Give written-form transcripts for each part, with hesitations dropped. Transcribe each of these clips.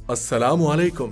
अस्सलाम वालेकुम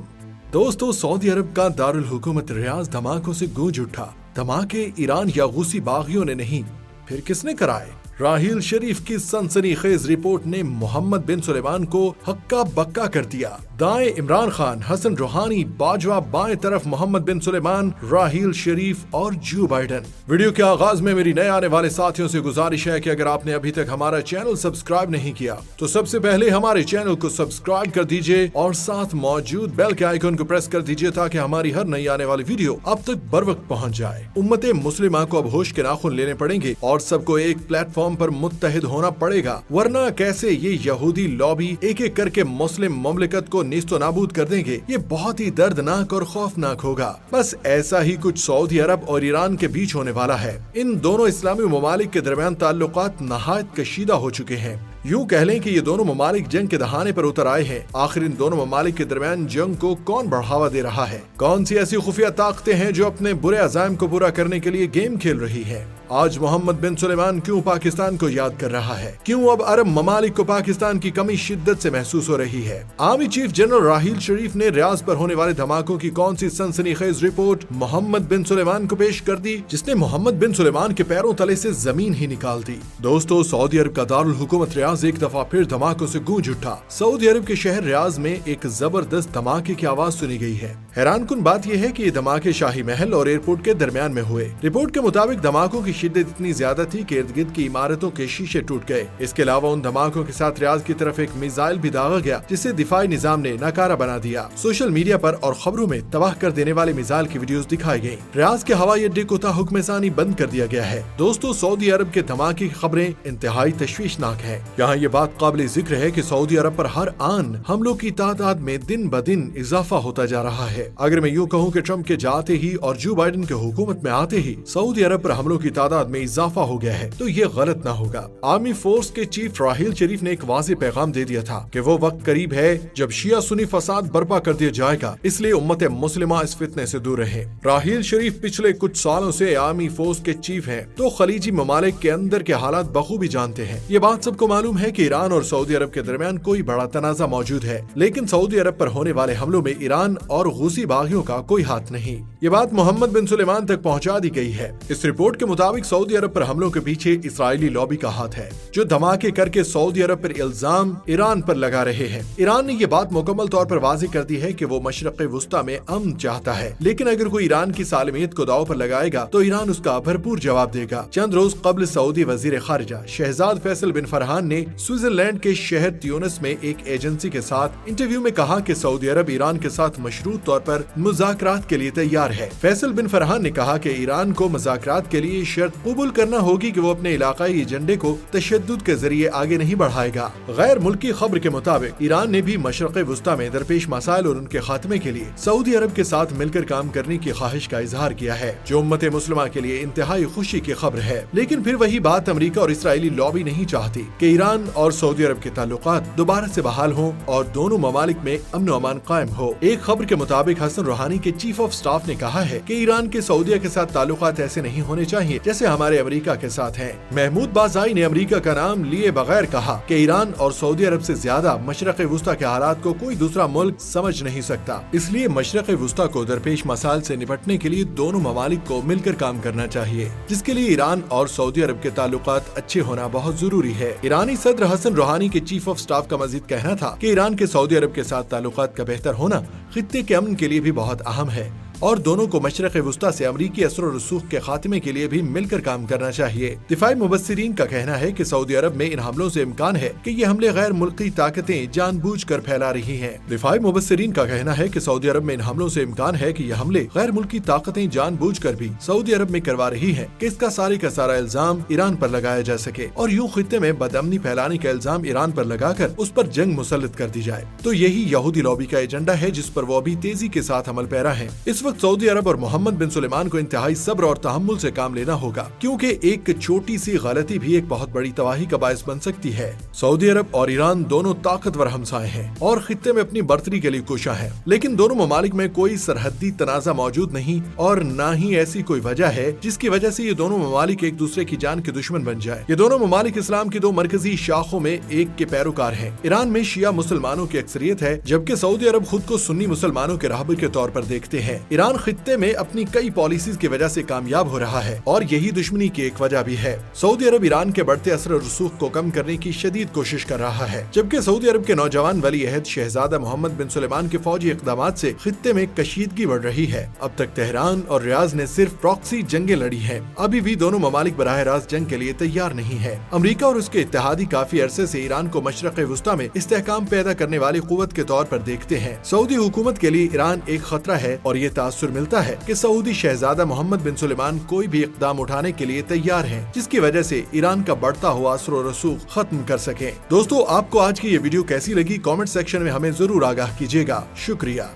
दोस्तों, सऊदी अरब का दारुल हुकूमत रियाज धमाकों से गूंज उठा। धमाके ईरान या गूसी बागियों ने नहीं, फिर किसने कराए? राहील शरीफ की सनसनीखेज रिपोर्ट ने मोहम्मद बिन सुलेमान को हक्का बक्का कर दिया। दाएं इमरान खान, हसन रूहानी, बाजवा, बाएं तरफ मोहम्मद बिन सुलेमान, राहील शरीफ और जो बाइडन। वीडियो के आगाज में मेरी नए आने वाले साथियों से गुजारिश है कि अगर आपने अभी तक हमारा चैनल सब्सक्राइब नहीं किया तो सबसे पहले हमारे चैनल को सब्सक्राइब कर दीजिए और साथ मौजूद बेल के आइकन को प्रेस कर दीजिए ताकि हमारी हर नई आने वाली वीडियो अब तक बर वक्त पहुँच जाए। उम्मते मुस्लिमा को अब होश के नाखून लेने पड़ेंगे और सबको एक प्लेटफॉर्म पर मुत्तहिद होना पड़ेगा, वरना कैसे ये यहूदी लॉबी एक एक करके मुस्लिम ममलिकत को नीस्तो नाबूद कर देंगे। ये बहुत ही दर्दनाक और खौफनाक होगा। बस ऐसा ही कुछ सऊदी अरब और ईरान के बीच होने वाला है। इन दोनों इस्लामी ममालिक के दरमियान ताल्लुकात नहायत कशीदा हो चुके हैं। यूं कह लें कि ये दोनों ममालिक जंग के दहाने पर उतर आए हैं। आखिर इन दोनों ममालिक के दरमियान जंग को कौन बढ़ावा दे रहा है? कौन सी ऐसी खुफिया ताकतें हैं जो अपने बुरे अज़ाइम को पूरा करने के लिए गेम खेल रही है? आज मोहम्मद बिन सुलेमान क्यों पाकिस्तान को याद कर रहा है? क्यों अब अरब ममालिक को पाकिस्तान की कमी शिद्दत से महसूस हो रही है? आर्मी चीफ जनरल राहील शरीफ ने रियाज पर होने वाले धमाकों की कौन सी सनसनीखेज रिपोर्ट मोहम्मद बिन सुलेमान को पेश कर दी, जिसने मोहम्मद बिन सुलेमान के पैरों तले से जमीन ही निकाल दी? दोस्तों, सऊदी अरब का दारुल हुकूमत रियाज एक दफा फिर धमाकों से गूंज उठा। सऊदी अरब के शहर रियाज में एक जबरदस्त धमाके की आवाज सुनी गई है। हैरानकुन बात यह है कि ये धमाके शाही महल और एयरपोर्ट के दरमियान में हुए। रिपोर्ट के मुताबिक धमाकों की शिद्दत इतनी ज्यादा थी कि इर्द गिर्द की इमारतों के शीशे टूट गए। इसके अलावा उन धमाकों के साथ रियाज की तरफ एक मिसाइल भी दागा गया, जिसे दिफाई निजाम ने नाकारा बना दिया। सोशल मीडिया पर और खबरों में तबाह कर देने वाले मिसाइल की वीडियोस दिखाई गयी। रियाज के हवाई अड्डे को ताहुक्म सानी बंद कर दिया गया है। दोस्तों, सऊदी अरब के धमाके की खबरें इंतहाई तशवीशनाक है। यहाँ ये बात काबिल जिक्र है कि सऊदी अरब पर हर आन हमलों की तादाद में दिन ब दिन इजाफा होता जा रहा है। अगर मैं यूँ कहूँ कि ट्रम्प के जाते ही और जो बाइडन के हुकूमत में आते ही सऊदी अरब पर हमलों की तादाद में इजाफा हो गया है तो ये गलत ना होगा। आर्मी फोर्स के चीफ राहील शरीफ ने एक वाज़ेह पैगाम दे दिया था कि वो वक्त करीब है जब शिया सुन्नी फसाद बर्पा कर दिया जाएगा, इसलिए उम्मत मुस्लिमा इस फितने से दूर रहे। राहील शरीफ पिछले कुछ सालों से आर्मी फोर्स के चीफ हैं, तो खलीजी ममालिक के अंदर के हालात बखूबी जानते हैं। ये बात सबको मालूम है कि ईरान और सऊदी अरब के दरमियान कोई बड़ा तनाजा मौजूद है, लेकिन सऊदी अरब पर होने वाले हमलों में ईरान और गूसी बागियों का कोई हाथ नहीं। ये बात मोहम्मद बिन सुलेमान तक पहुंचा दी गई है। इस रिपोर्ट के मुताबिक सऊदी अरब पर हमलों के पीछे इस्राएली लॉबी का हाथ है, जो धमाके करके सऊदी अरब पर इल्जाम ईरान पर लगा रहे हैं। ईरान ने ये बात मुकम्मल तौर पर वाज़ेह कर दी है कि वो मशरक़ वुस्ता में अमन चाहता है, लेकिन अगर कोई ईरान की सालमियत को दाव पर लगाएगा तो ईरान उसका भरपूर जवाब देगा। चंद रोज कबल सऊदी वजीर खारिजा शहजाद फैसल बिन फरहान ने स्विट्जरलैंड के शहर ट्यूनिस में एक एजेंसी के साथ इंटरव्यू में कहा कि सऊदी अरब ईरान के साथ मशरूत तौर पर मुज़ाकरात के लिए तैयार है। फैसल बिन फरहान ने कहा कि ईरान को मुज़ाकरात के लिए शर्त कबूल करना होगी कि वो अपने इलाकाई एजेंडे को तशद्दुद के जरिए आगे नहीं बढ़ाएगा। गैर मुल्की खबर के मुताबिक ईरान ने भी मशरक़ वुस्ता में दरपेश मसाइल और उनके खात्मे के लिए सऊदी अरब के साथ मिलकर काम करने की ख्वाहिश का इजहार किया है, जो उम्मत मुस्लिमा के लिए इंतहाई खुशी की खबर है। लेकिन फिर वही बात अमेरिका और इस्राएली लॉबी नहीं चाहती कि ईरान और सऊदी अरब के ताल्लुकात दोबारा से बहाल हों और दोनों ममालिक में अमन और अमान कायम हो। एक खबर के मुताबिक हसन रूहानी के चीफ ऑफ स्टाफ ने कहा है कि ईरान के सऊदिया के साथ ताल्लुकात ऐसे नहीं होने चाहिए जैसे हमारे अमेरिका के साथ हैं। महमूद बाज़ाई ने अमेरिका का नाम लिए बगैर कहा कि ईरान और सऊदी अरब से ज्यादा मशरक़ वुस्ता के हालात को कोई दूसरा मुल्क समझ नहीं सकता, इसलिए मशरक़ वुस्ता को दरपेश मसाइल से निपटने के लिए दोनों ममालिक को मिलकर काम करना चाहिए, जिसके लिए ईरान और सऊदी अरब के ताल्लुकात अच्छे होना बहुत जरूरी है। ईरानी सदर हसन रूहानी के चीफ ऑफ स्टाफ का मजीद कहना था कि ईरान के सऊदी अरब के साथ ताल्लुकात का बेहतर होना खित्ते के अमन के लिए भी बहुत अहम है और दोनों को मशरक़ वुस्ता से अमरीकी असर और रसूख के खात्मे के लिए भी मिलकर काम करना चाहिए। दिफाई मुबस्सिरीन का कहना है कि सऊदी अरब में इन हमलों से इम्कान है कि ये हमले गैर मुल्की ताकतें जानबूझकर फैला रही हैं। दिफाई मुबस्सिरीन का कहना है कि सऊदी अरब में इन हमलों से इम्कान है कि ये हमले गैर मुल्की ताकतें जानबूझकर भी सऊदी अरब में करवा रही है कि इसका सारे का सारा इल्जाम ईरान पर लगाया जा सके और यूँ खित्ते में बदअमनी फैलाने का इल्जाम ईरान पर लगाकर उस पर जंग मुसल्लत कर दी जाए। तो यही यहूदी लॉबी का एजेंडा है जिस पर वो अभी तेजी के साथ अमल पैरा है। इस वक्त सऊदी अरब और मोहम्मद बिन सुलेमान को इंतहाई सब्र और तहम्मुल से काम लेना होगा, क्योंकि एक छोटी सी गलती भी एक बहुत बड़ी तबाही का बायस बन सकती है। सऊदी अरब और ईरान दोनों ताकतवर हमसाए हैं और खित्ते में अपनी बर्तरी के लिए कोशा है, लेकिन दोनों ममालिक में कोई सरहदी तनाजा मौजूद नहीं और न ही ऐसी कोई वजह है जिसकी वजह से ये दोनों ममालिक एक दूसरे की जान के दुश्मन बन जाए। ये दोनों ममालिक इस्लाम की दो मरकजी शाखों में एक के पैरोकार हैं। ईरान में शिया मुसलमानों की अक्सरियत है, जबकि सऊदी अरब खुद को सुन्नी मुसलमानों के राहबर के तौर पर देखते हैं। ईरान खित्ते में अपनी कई पॉलिसीज की वजह से कामयाब हो रहा है और यही दुश्मनी की एक वजह भी है। सऊदी अरब ईरान के बढ़ते असर और रसूख को कम करने की शदीद कोशिश कर रहा है, जबकि सऊदी अरब के नौजवान वली अहद शहजादा मोहम्मद बिन सुलेमान के फौजी इक़दामात से खित्ते में कशीदगी बढ़ रही है। अब तक तेहरान और रियाज ने सिर्फ प्रॉक्सी जंगें लड़ी हैं। अभी भी दोनों ममालिक बराह रास्त जंग के लिए तैयार नहीं है। अमरीका और उसके इत्तेहादी काफी अरसे से ईरान को मशरक़ वुस्ता में इस्तेहकाम पैदा करने वाली कुव्वत के तौर पर देखते हैं। सऊदी हुकूमत के लिए ईरान एक खतरा है और ये तासुर मिलता है कि सऊदी शहजादा मोहम्मद बिन सुलेमान कोई भी इक़दाम उठाने के लिए तैयार हैं, जिसकी वजह से ईरान का बढ़ता हुआ असर और रसूख खत्म कर सके। दोस्तों, आपको आज की ये वीडियो कैसी लगी? कमेंट सेक्शन में हमें जरूर आगाह कीजिएगा। शुक्रिया।